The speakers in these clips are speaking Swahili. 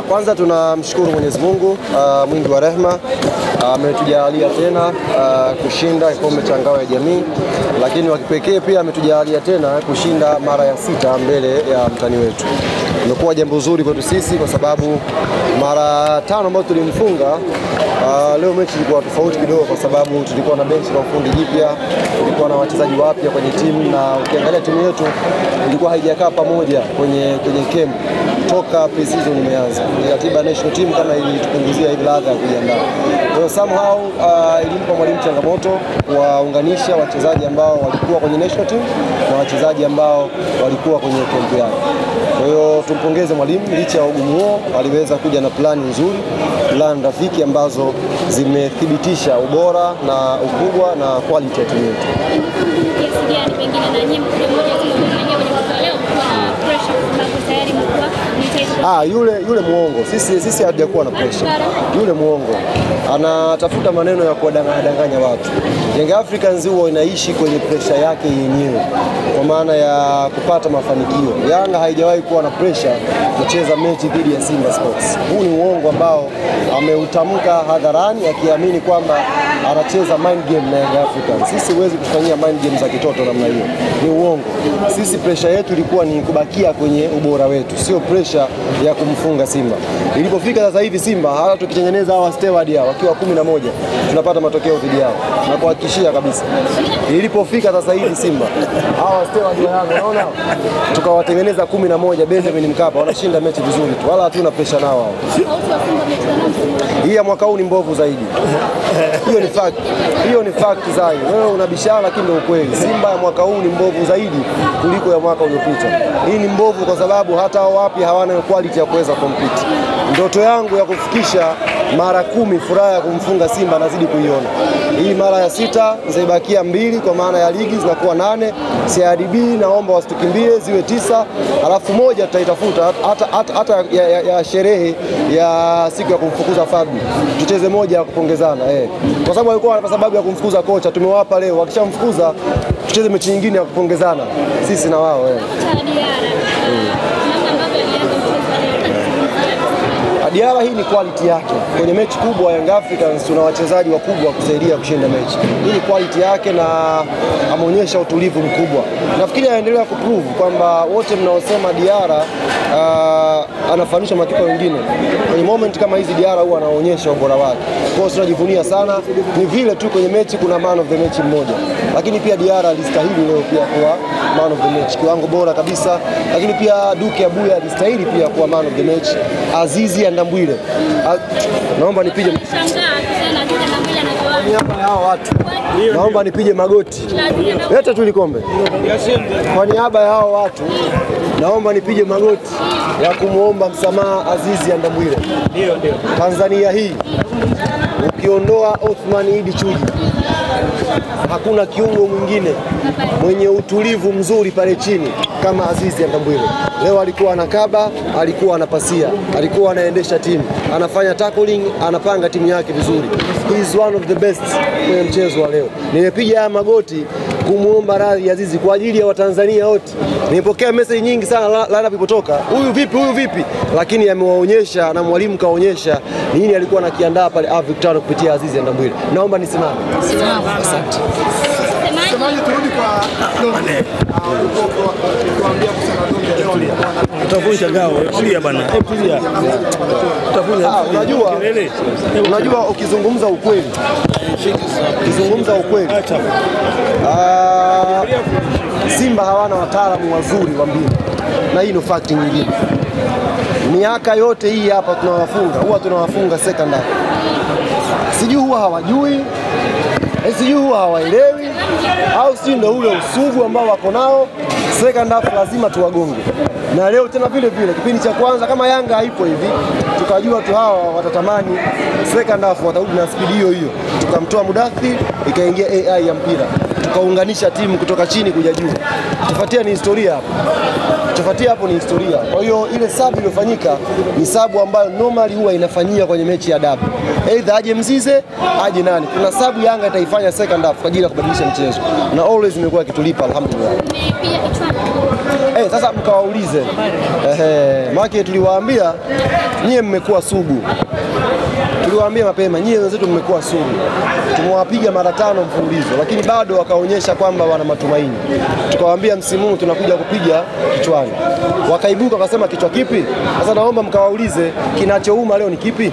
Kwanza tunamshukuru Mwenyezi Mungu mwingi wa rehema, ametujalia tena kushinda kikombe cha ngao ya jamii, lakini wakipekee pia ametujalia tena kushinda mara ya 6 mbele ya mtani wetu. Imekuwa jambo zuri kwetu sisi kwa sababu mara 5 ambazo tulimfunga, leo mechi ilikuwa tofauti kidogo kwa sababu tulikuwa na benchi la ufundi jipya, tulikuwa na wachezaji wapya kwenye timu, na ukiangalia timu yetu ilikuwa haijakaa pamoja kwenye camp toka pre-season imeanza. Ratiba national team kama ilitupunguzia hivi ladha ya kujiandaa. Kwa hiyo somehow ilimpa mwalimu changamoto kuwaunganisha wachezaji ambao walikuwa kwenye national team na wachezaji ambao walikuwa kwenye camp yake. Kwa hiyo tumpongeze mwalimu, licha ya ugumu huo aliweza kuja na plani nzuri, plan rafiki ambazo zimethibitisha ubora na ukubwa na quality ya timu yetu. Yule muongo. Sisi hatujakuwa na pressure. Yule muongo anatafuta maneno ya kuwadanganya watu. Young Africans huwa inaishi kwenye pressure yake yenyewe kwa maana ya kupata mafanikio. Yanga haijawahi kuwa na pressure kucheza mechi dhidi ya Simba Sports. Huu ni uongo ambao ameutamka hadharani akiamini kwamba anacheza mind game na Young Africans. Sisi huwezi kufanyia mind game za kitoto namna hiyo. Ni uongo. Sisi pressure yetu ilikuwa ni kubakia kwenye ubora wetu, sio pressure ya kumfunga Simba. Ilipofika sasa hivi Simba, hata tukitengeneza hawa steward hao wakiwa 11, tunapata matokeo dhidi yao. Na kuhakikishia kabisa. Ilipofika sasa hivi Simba, hawa steward wa Yanga unaona, tukawatengeneza 11 Benjamin Mkapa, wanashinda mechi vizuri tu. Wala hatuna pressure nao hao. Hii ya mwaka huu ni mbovu zaidi. Hiyo ni fact. Hiyo ni fact zai. Wewe unabishana lakini ndio ukweli. Simba ya mwaka huu ni mbovu zaidi kuliko ya mwaka uliopita. Hii ni mbovu kwa sababu hata wapi hawana quality ya kuweza compete. Ndoto yangu ya kufikisha mara 10 furaha ya kumfunga Simba nazidi kuiona. Hii mara ya 6 zaibakia 2 kwa maana ya ligi zinakuwa 8. CRDB naomba wasitukimbie ziwe 9, alafu 1 tutaitafuta hata ya sherehe ya siku ya kumfukuza Fabi. Tucheze 1 ya kupongezana Kwa sababu walikuwa na sababu ya kumfukuza kocha, tumewapa leo. Wakishamfukuza tucheze mechi nyingine ya kupongezana sisi na wao Diarra hii ni quality yake. Kwenye mechi kubwa Young Africans tuna wachezaji wakubwa kusaidia kushinda mechi. Hii ni quality yake na ameonyesha utulivu mkubwa. Nafikiri anaendelea kuprove kwamba wote mnaosema Diarra anafanisha makipa wengine. Kwenye moment kama hizi Diarra huwa anaonyesha ubora wake. Kwa hiyo tunajivunia sana. Ni vile tu kwenye mechi kuna man of the match mmoja. Lakini pia Diarra alistahili leo pia kuwa man of the match. Kiwango bora kabisa. Lakini pia Duke Abuya alistahili pia kuwa man of the match. Azizi Ndambwile. Naomba nipige niaba ya hao watu. Naomba nipige magoti. Leta tu likombe. Kwa niaba ya hao watu naomba nipige magoti ya kumuomba msamaha Azizi Ndambwile. Ndio. Tanzania hii ukiondoa Othman Idi Chuji, hakuna kiungo mwingine mwenye utulivu mzuri pale chini kama Azizi Ndambwile. Leo alikuwa anakaba, alikuwa anapasia, alikuwa anaendesha timu, anafanya tackling, anapanga timu yake vizuri. He is one of the best kwenye mchezo wa leo. Nimepiga haya magoti kumuomba radhi Azizi kwa ajili ya Watanzania wote. Nimepokea message nyingi sana lineup ipotoka. Huyu vipi? Lakini amewaonyesha na mwalimu kaonyesha nini alikuwa anakiandaa pale Victor kupitia Azizi Ndambwile. Naomba nisimame. Asante. Semaji turudi kwa Donde. Kuambia kusema Donde leo utavunja ngao. Tulia bana. Tulia. Utavunja. Unajua ukizungumza ukweli. Simba hawana wataalamu wazuri wa mbinu. Na hii ni fact nyingine. Miaka yote hii hapa huwa tunawafunga second half. Sijui huwa hawajui, sijui huwa hawaelewi, au si ndio ule usugu ambao wako nao. Second half lazima tuwagonge. Na leo tena vile kipindi cha kwanza kama Yanga haipo hivi, tukajua tu hawa watatamani second half watarudi na speed hiyo. Tukamtoa Mudathir, ikaingia AI ya mpira. Tukaunganisha timu kutoka chini kuja juu. Tufuatia ni historia hapo. Tufuatia hapo ni historia. Kwa hiyo ile sabu iliyofanyika ni sabu ambayo normally huwa inafanyika kwenye mechi ya dabi. Either aje Mzize, aje nani. Kuna sababu Yanga itaifanya second half kwa ajili ya kubadilisha mchezo. Na always imekuwa ikitulipa alhamdulillah. Pia kichwani. Sasa mkawaulize. Maana tuliwaambia nyie mmekuwa sugu. Tuliwaambia mapema nyie wenzetu mmekuwa sugu. Tumewapiga mara 5 mfululizo lakini bado wakaonyesha kwamba wana matumaini. Tukawaambia msimu huu tunakuja kupiga kichwani. Wakaibuka wakasema kichwa kipi? Sasa naomba mkawaulize kinachouma leo ni kipi?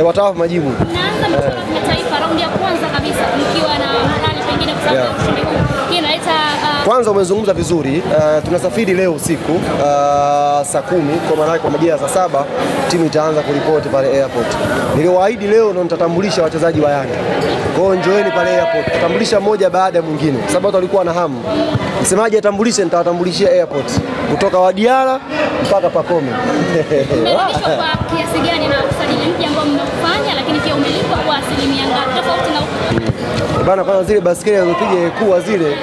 Watawapa majibu. Naanza mchezo wa kimataifa raundi ya kwanza kabisa mkiwa na morali pengine kwa sababu ushindi huu. Hii inaleta kwanza umezungumza vizuri. Tunasafiri leo usiku saa 10 kwa maana kwa majira saa 7 timu itaanza kuripoti pale airport. Niliwaahidi leo ndo nitatambulisha wachezaji wa Yanga. Kwa hiyo njoeni pale airport. Tutambulisha mmoja baada ya mwingine. Kwa sababu walikuwa na hamu. Msemaji atambulishe nitawatambulishia airport. Kutoka Wadiara mpaka Pakome. Mmelipishwa kwa kiasi gani na usajili mpya ambao mnaufanya lakini pia umelipwa kwa asilimia ngapi tofauti na bana? Kwanza zile baskeli zilizopiga kuwa zile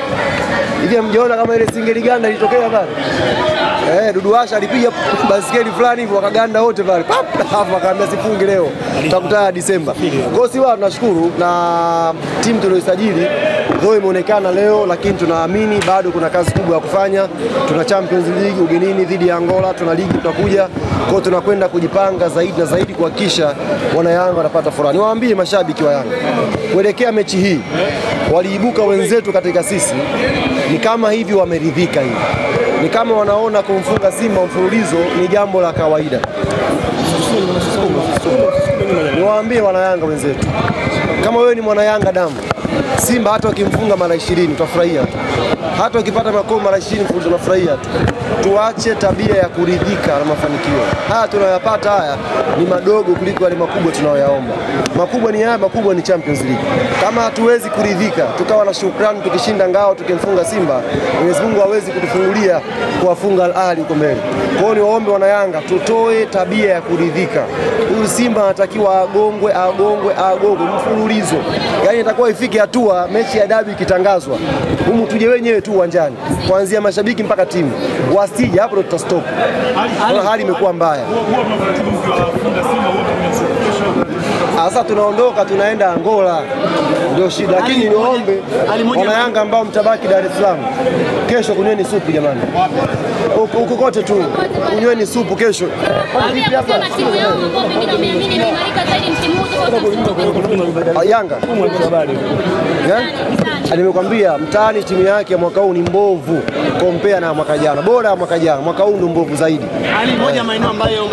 hivi mjiona kama ile singeli ganda ilitokea pale. Dudu Asha alipiga baskeli fulani hivyo wakaganda wote pale. Hapo akaambia sifungi leo. Tutakutana Disemba. Kwa hiyo si wao tunashukuru na timu tuliyosajili ndio imeonekana leo, lakini tunaamini bado kuna kazi kubwa ya kufanya. Tuna Champions League ugenini dhidi ya Angola, tuna ligi tutakuja. Kwa hiyo tunakwenda kujipanga zaidi na zaidi kuhakikisha wana Yanga wanapata furaha. Niwaambie mashabiki wa Yanga kuelekea mechi hii waliibuka wenzetu katika sisi ni kama hivi wameridhika hivi. Ni kama wanaona kumfunga Simba mfululizo ni jambo la kawaida. Niwaambie wana Yanga wenzetu, kama wewe ni mwana Yanga damu, Simba hata ukimfunga mara 20 utafurahia tu. Hata ukipata makombe mara 20 mfululizo unafurahia tu. Tuache tabia ya kuridhika na mafanikio. Haya tunayopata haya ni madogo kuliko yale makubwa tunayoyaomba. Makubwa ni haya, makubwa ni Champions League. Kama hatuwezi kuridhika, tukawa na shukrani tukishinda ngao tukimfunga Simba, Mwenyezi Mungu hawezi kutufungulia kuwafunga Al Ahly huko mbele. Kwa hiyo niwaombe wana Yanga tutoe tabia ya kuridhika. Huyu Simba anatakiwa agongwe mfululizo. Yaani itakuwa ifike hatua mechi ya dabi ikitangazwa, humu tuje wenyewe tu uwanjani. Kuanzia mashabiki mpaka timu. Wasije hapo tutastop. Hali imekuwa mbaya. Sasa tunaondoka tunaenda Angola. Ndio shida. Lakini niombe wana Yanga ambao mtabaki Dar es Salaam, kesho kunyweni supu jamani. Huko kote tu kunyweni supu kesho. Yanga nimekwambia mtaani timu yake mwaka huu ni mbovu compare na mwaka jana. Bora mwaka jana, mwaka huu ndio mbovu zaidi. Hali moja maeneo ambayo